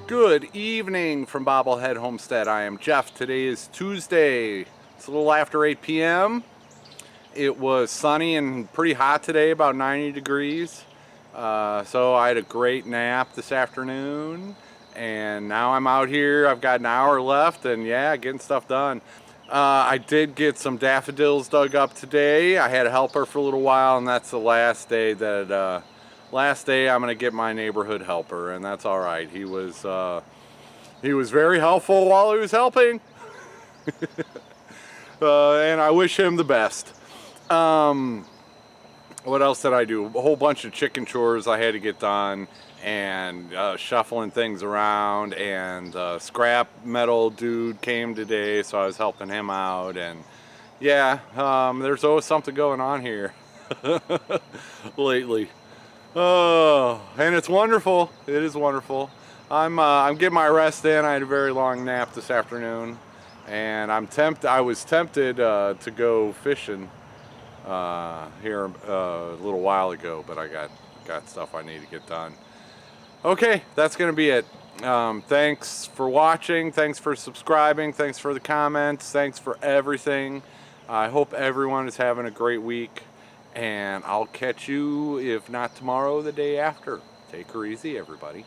Good evening from Bobblehead Homestead. I am Jeff. Today is Tuesday. It's a little after 8 p.m. It was sunny and pretty hot today, about 90 degrees. So I had a great nap this afternoon, and now I'm out here. I've got an hour left, and yeah, getting stuff done. I did get some daffodils dug up today. I had a helper for a little while, and that's the last day that I'm gonna get my neighborhood helper, and that's all right. He was very helpful while he was helping. And I wish him the best. What else did I do? A whole bunch of chicken chores I had to get done, and shuffling things around, and scrap metal dude came today, so I was helping him out, and yeah, there's always something going on here lately. Oh, and it's wonderful. It is wonderful. I'm getting my rest in. I had a very long nap this afternoon, and I was tempted to go fishing here a little while ago, but I got stuff I need to get done. Okay, that's gonna be it. Thanks for watching. Thanks for subscribing. Thanks for the comments. Thanks for everything. I hope everyone is having a great week. And I'll catch you, if not tomorrow, the day after. Take her easy, everybody.